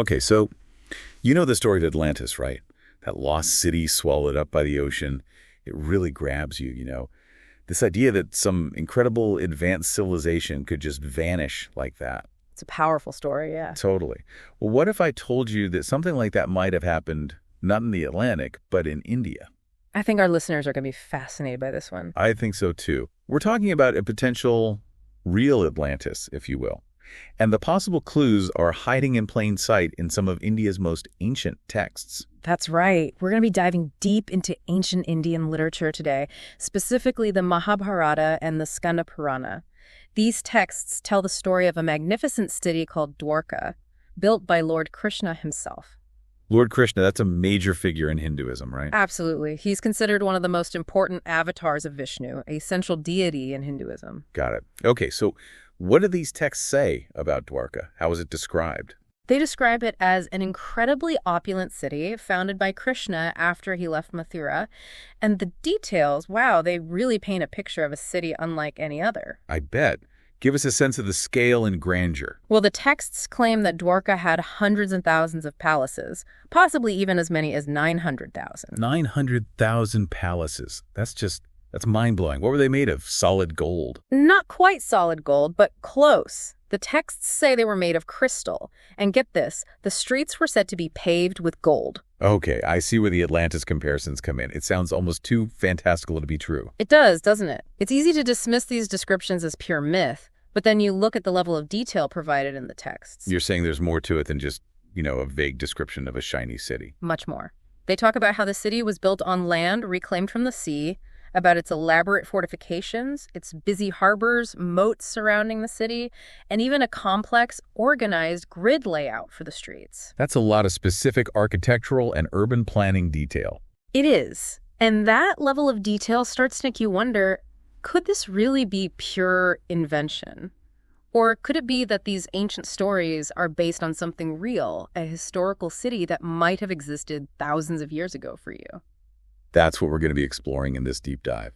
Okay, so you know the story of Atlantis, right? That lost city swallowed up by the ocean. It really grabs you. This idea that some incredible advanced civilization could just vanish like that. It's a powerful story, yeah. Totally. Well, what if I told you that something like that might have happened not in the Atlantic, but in India? I think our listeners are going to be fascinated by this one. I think so, too. We're talking about a potential real Atlantis, if you will. And the possible clues are hiding in plain sight in some of India's most ancient texts. That's right. We're going to be diving deep into ancient Indian literature today, specifically the Mahabharata and the Skanda Purana. These texts tell the story of a magnificent city called Dwarka, built by Lord Krishna himself. Lord Krishna, that's a major figure in Hinduism, right? Absolutely. He's considered one of the most important avatars of Vishnu, a central deity in Hinduism. Got it. Okay, so what do these texts say about Dwarka? How is it described? They describe it as an incredibly opulent city founded by Krishna after he left Mathura. And the details, wow, they really paint a picture of a city unlike any other. I bet. Give us a sense of the scale and grandeur. Well, the texts claim that Dwarka had hundreds and thousands of palaces, possibly even as many as 900,000. 900,000 palaces. That's mind-blowing. What were they made of? Solid gold? Not quite solid gold, but close. The texts say they were made of crystal. And get this, the streets were said to be paved with gold. Okay, I see where the Atlantis comparisons come in. It sounds almost too fantastical to be true. It does, doesn't it? It's easy to dismiss these descriptions as pure myth, but then you look at the level of detail provided in the texts. You're saying there's more to it than just, a vague description of a shiny city. Much more. They talk about how the city was built on land reclaimed from the sea, about its elaborate fortifications, its busy harbors, moats surrounding the city, and even a complex, organized grid layout for the streets. That's a lot of specific architectural and urban planning detail. It is. And that level of detail starts to make you wonder, could this really be pure invention? Or could it be that these ancient stories are based on something real, a historical city that might have existed thousands of years ago for you? That's what we're going to be exploring in this deep dive.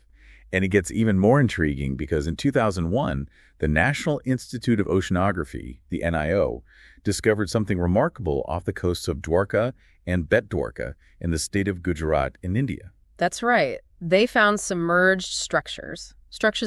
And it gets even more intriguing because in 2001, the National Institute of Oceanography, the NIO, discovered something remarkable off the coasts of Dwarka and Bet Dwarka in the state of Gujarat in India. That's right. They found submerged structures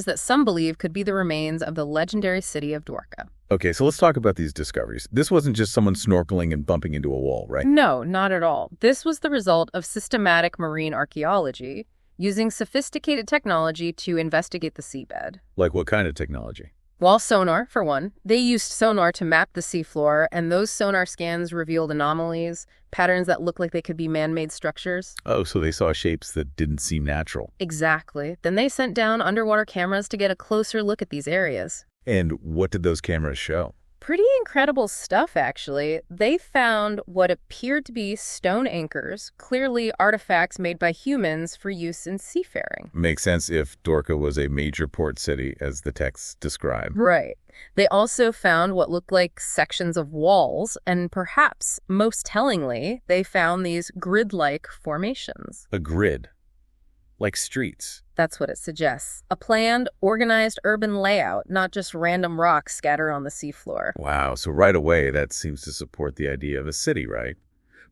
that some believe could be the remains of the legendary city of Dwarka. Okay, so let's talk about these discoveries. This wasn't just someone snorkeling and bumping into a wall, right? No, not at all. This was the result of systematic marine archaeology, using sophisticated technology to investigate the seabed. Like what kind of technology? Well, sonar, for one. They used sonar to map the seafloor, and those sonar scans revealed anomalies, patterns that looked like they could be man-made structures. Oh, so they saw shapes that didn't seem natural. Exactly. Then they sent down underwater cameras to get a closer look at these areas. And what did those cameras show? Pretty incredible stuff, actually. They found what appeared to be stone anchors, clearly artifacts made by humans for use in seafaring. Makes sense if Dwarka was a major port city, as the texts describe. Right. They also found what looked like sections of walls, and perhaps, most tellingly, they found these grid-like formations. A grid? Like streets? That's what it suggests. A planned, organized urban layout, not just random rocks scattered on the seafloor. Wow, so right away that seems to support the idea of a city, right?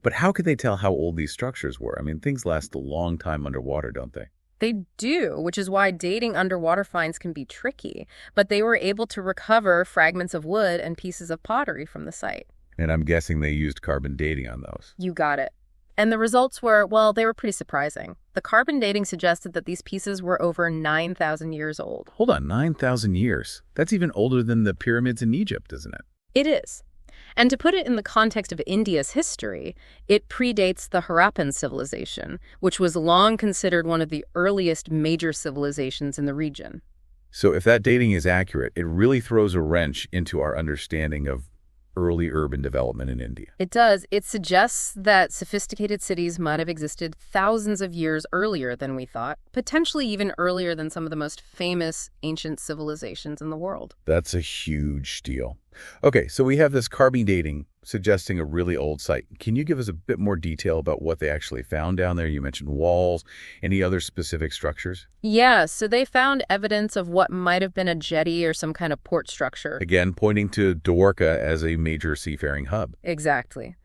But how could they tell how old these structures were? I mean, things last a long time underwater, don't they? They do, which is why dating underwater finds can be tricky. But they were able to recover fragments of wood and pieces of pottery from the site. And I'm guessing they used carbon dating on those. You got it. And the results were, well, they were pretty surprising. The carbon dating suggested that these pieces were over 9,000 years old. Hold on, 9,000 years? That's even older than the pyramids in Egypt, isn't it? It is. And to put it in the context of India's history, it predates the Harappan civilization, which was long considered one of the earliest major civilizations in the region. So if that dating is accurate, it really throws a wrench into our understanding of early urban development in India. It does. It suggests that sophisticated cities might have existed thousands of years earlier than we thought, potentially even earlier than some of the most famous ancient civilizations in the world. That's a huge deal. Okay, so we have this carbon dating suggesting a really old site. Can you give us a bit more detail about what they actually found down there? You mentioned walls. Any other specific structures? Yeah, so they found evidence of what might have been a jetty or some kind of port structure. Again, pointing to Dwarka as a major seafaring hub. Exactly.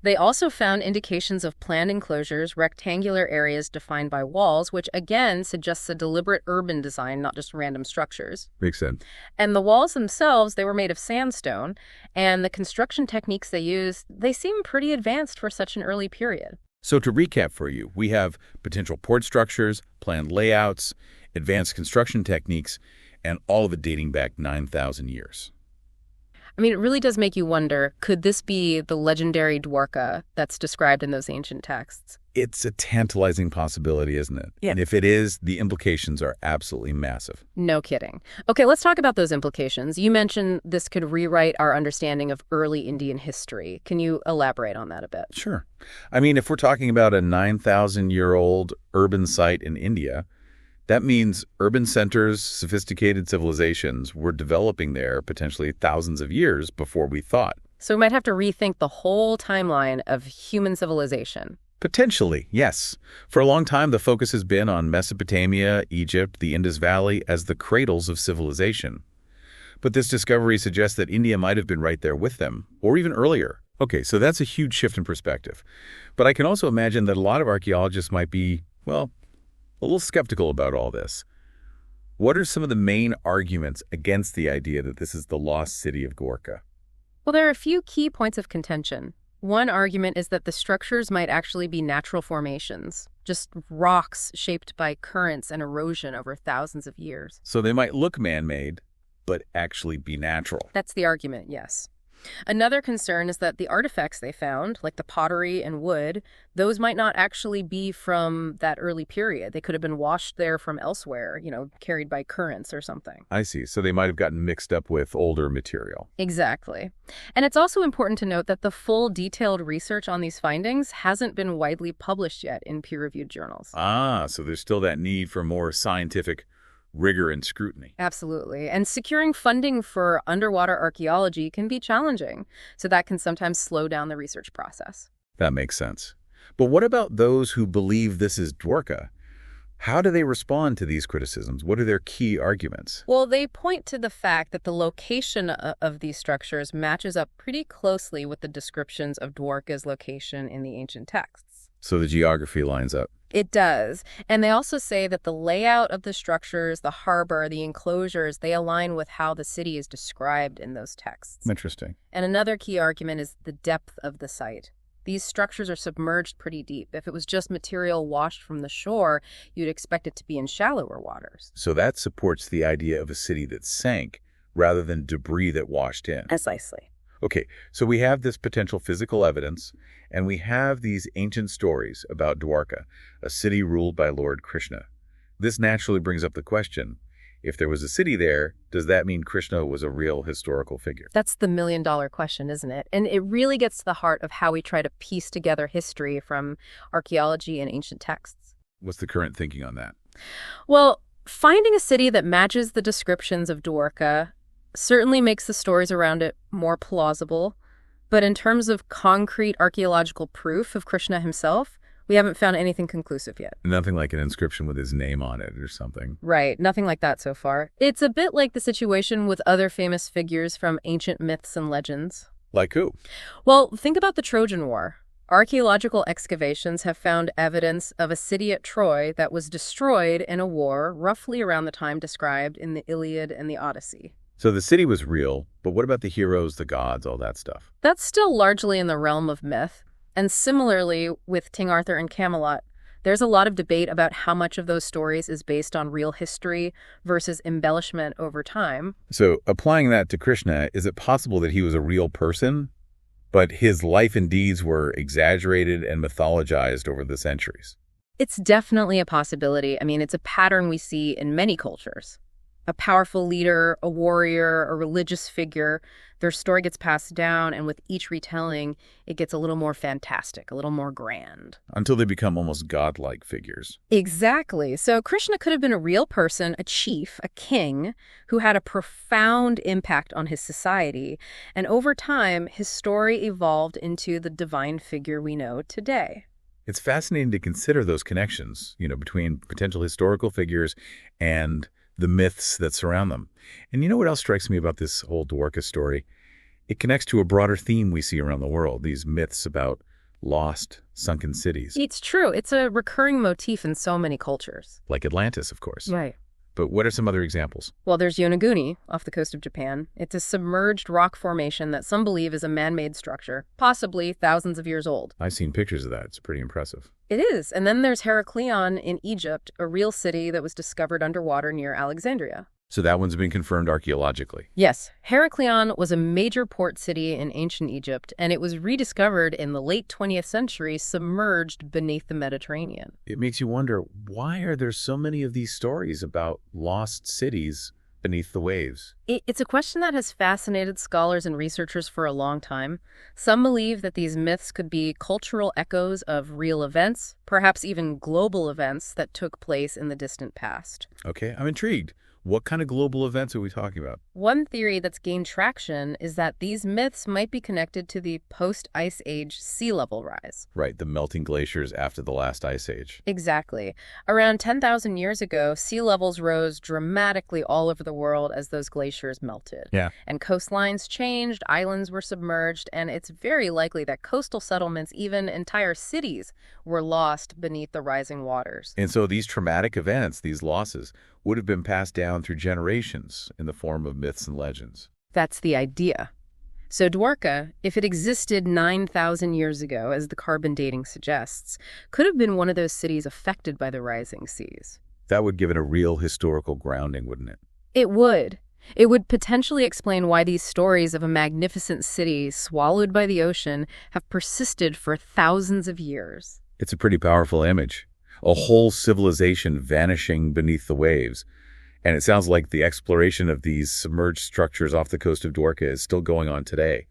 They also found indications of planned enclosures, rectangular areas defined by walls, which again suggests a deliberate urban design, not just random structures. Makes sense. And the walls themselves, they were made of sandstone, and the construction techniques they used, they seem pretty advanced for such an early period. So to recap for you, we have potential port structures, planned layouts, advanced construction techniques, and all of it dating back 9,000 years. I mean, it really does make you wonder, could this be the legendary Dwarka that's described in those ancient texts? It's a tantalizing possibility, isn't it? Yeah. And if it is, the implications are absolutely massive. No kidding. Okay, let's talk about those implications. You mentioned this could rewrite our understanding of early Indian history. Can you elaborate on that a bit? Sure. I mean, if we're talking about a 9,000-year-old urban site in India, that means urban centers, sophisticated civilizations were developing there potentially thousands of years before we thought. So we might have to rethink the whole timeline of human civilization. Potentially, yes. For a long time, the focus has been on Mesopotamia, Egypt, the Indus Valley as the cradles of civilization. But this discovery suggests that India might have been right there with them, or even earlier. Okay, so that's a huge shift in perspective. But I can also imagine that a lot of archaeologists might be, well, a little skeptical about all this. What are some of the main arguments against the idea that this is the lost city of Dwarka? Well, there are a few key points of contention. One argument is that the structures might actually be natural formations, just rocks shaped by currents and erosion over thousands of years. So they might look man-made, but actually be natural. That's the argument, yes. Another concern is that the artifacts they found, like the pottery and wood, those might not actually be from that early period. They could have been washed there from elsewhere, carried by currents or something. I see. So they might have gotten mixed up with older material. Exactly. And it's also important to note that the full detailed research on these findings hasn't been widely published yet in peer-reviewed journals. So there's still that need for more scientific rigor and scrutiny. Absolutely. And securing funding for underwater archaeology can be challenging, so that can sometimes slow down the research process. That makes sense. But what about those who believe this is Dwarka? How do they respond to these criticisms? What are their key arguments? Well, they point to the fact that the location of these structures matches up pretty closely with the descriptions of Dwarka's location in the ancient texts. So the geography lines up. It does. And they also say that the layout of the structures, the harbor, the enclosures, they align with how the city is described in those texts. Interesting. And another key argument is the depth of the site. These structures are submerged pretty deep. If it was just material washed from the shore, you'd expect it to be in shallower waters. So that supports the idea of a city that sank rather than debris that washed in. Precisely. Okay, so we have this potential physical evidence, and we have these ancient stories about Dwarka, a city ruled by Lord Krishna. This naturally brings up the question, if there was a city there, does that mean Krishna was a real historical figure? That's the million-dollar question, isn't it? And it really gets to the heart of how we try to piece together history from archaeology and ancient texts. What's the current thinking on that? Well, finding a city that matches the descriptions of Dwarka certainly makes the stories around it more plausible. But in terms of concrete archaeological proof of Krishna himself, we haven't found anything conclusive yet. Nothing like an inscription with his name on it or something. Right, nothing like that so far. It's a bit like the situation with other famous figures from ancient myths and legends. Like who? Well, think about the Trojan War. Archaeological excavations have found evidence of a city at Troy that was destroyed in a war roughly around the time described in the Iliad and the Odyssey. So the city was real, but what about the heroes, the gods, all that stuff? That's still largely in the realm of myth. And similarly with King Arthur and Camelot, there's a lot of debate about how much of those stories is based on real history versus embellishment over time. So applying that to Krishna, is it possible that he was a real person, but his life and deeds were exaggerated and mythologized over the centuries? It's definitely a possibility. I mean, it's a pattern we see in many cultures. A powerful leader, a warrior, a religious figure. Their story gets passed down, and with each retelling, it gets a little more fantastic, a little more grand. Until they become almost godlike figures. Exactly. So Krishna could have been a real person, a chief, a king, who had a profound impact on his society. And over time, his story evolved into the divine figure we know today. It's fascinating to consider those connections, between potential historical figures and the myths that surround them. And you know what else strikes me about this whole Dwarka story? It connects to a broader theme we see around the world, these myths about lost, sunken cities. It's true. It's a recurring motif in so many cultures. Like Atlantis, of course. Right. But what are some other examples? Well, there's Yonaguni off the coast of Japan. It's a submerged rock formation that some believe is a man-made structure, possibly thousands of years old. I've seen pictures of that. It's pretty impressive. It is. And then there's Heraklion in Egypt, a real city that was discovered underwater near Alexandria. So that one's been confirmed archaeologically. Yes. Heraklion was a major port city in ancient Egypt, and it was rediscovered in the late 20th century, submerged beneath the Mediterranean. It makes you wonder, why are there so many of these stories about lost cities beneath the waves? It's a question that has fascinated scholars and researchers for a long time. Some believe that these myths could be cultural echoes of real events, perhaps even global events that took place in the distant past. Okay, I'm intrigued. What kind of global events are we talking about? One theory that's gained traction is that these myths might be connected to the post-ice age sea level rise. Right, the melting glaciers after the last ice age. Exactly. Around 10,000 years ago, sea levels rose dramatically all over the world as those glaciers melted. Yeah. And coastlines changed, islands were submerged, and it's very likely that coastal settlements, even entire cities, were lost beneath the rising waters. And so these traumatic events, these losses, would have been passed down through generations in the form of myths and legends. That's the idea. So Dwarka, if it existed 9,000 years ago, as the carbon dating suggests, could have been one of those cities affected by the rising seas. That would give it a real historical grounding, wouldn't it? It would. It would potentially explain why these stories of a magnificent city swallowed by the ocean have persisted for thousands of years. It's a pretty powerful image. A whole civilization vanishing beneath the waves. And it sounds like the exploration of these submerged structures off the coast of Dwarka is still going on today.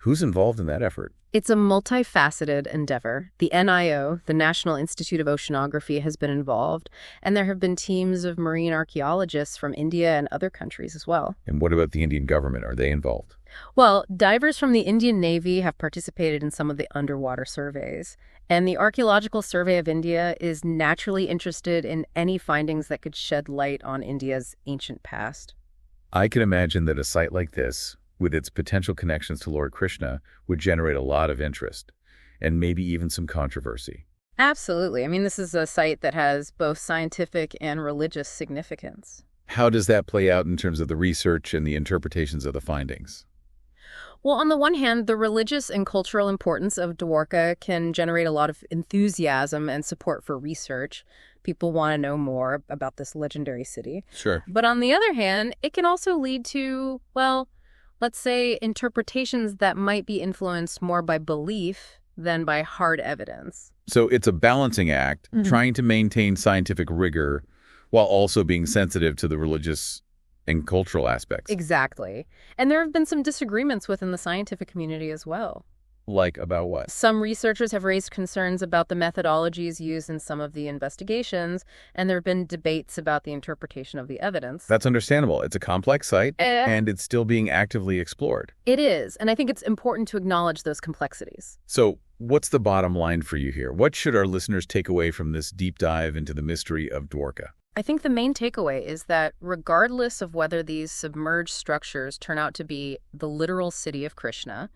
Who's involved in that effort? It's a multifaceted endeavor. The NIO, the National Institute of Oceanography, has been involved, and there have been teams of marine archaeologists from India and other countries as well. And what about the Indian government? Are they involved? Well, divers from the Indian Navy have participated in some of the underwater surveys, and the Archaeological Survey of India is naturally interested in any findings that could shed light on India's ancient past. I can imagine that a site like this, with its potential connections to Lord Krishna, would generate a lot of interest, and maybe even some controversy. Absolutely. I mean, this is a site that has both scientific and religious significance. How does that play out in terms of the research and the interpretations of the findings? Well, on the one hand, the religious and cultural importance of Dwarka can generate a lot of enthusiasm and support for research. People want to know more about this legendary city. Sure. But on the other hand, it can also lead to, well, let's say interpretations that might be influenced more by belief than by hard evidence. So it's a balancing act, trying to maintain scientific rigor while also being sensitive to the religious and cultural aspects. Exactly. And there have been some disagreements within the scientific community as well. Like about what? Some researchers have raised concerns about the methodologies used in some of the investigations, and there have been debates about the interpretation of the evidence. That's understandable. It's a complex site, and it's still being actively explored. It is, and I think it's important to acknowledge those complexities. So what's the bottom line for you here? What should our listeners take away from this deep dive into the mystery of Dwarka? I think the main takeaway is that regardless of whether these submerged structures turn out to be the literal city of Krishna,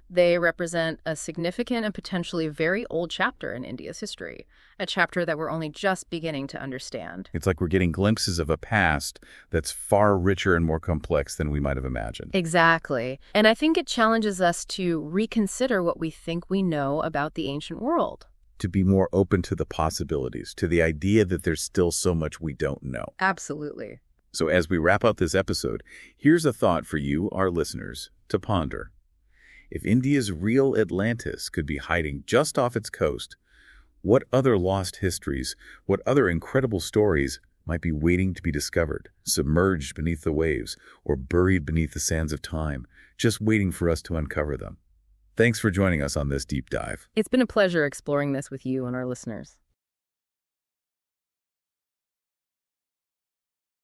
they represent a significant and potentially very old chapter in India's history, a chapter that we're only just beginning to understand. It's like we're getting glimpses of a past that's far richer and more complex than we might have imagined. Exactly. And I think it challenges us to reconsider what we think we know about the ancient world. To be more open to the possibilities, to the idea that there's still so much we don't know. Absolutely. So as we wrap up this episode, here's a thought for you, our listeners, to ponder. If India's real Atlantis could be hiding just off its coast, what other lost histories, what other incredible stories might be waiting to be discovered, submerged beneath the waves, or buried beneath the sands of time, just waiting for us to uncover them. Thanks for joining us on this deep dive. It's been a pleasure exploring this with you and our listeners.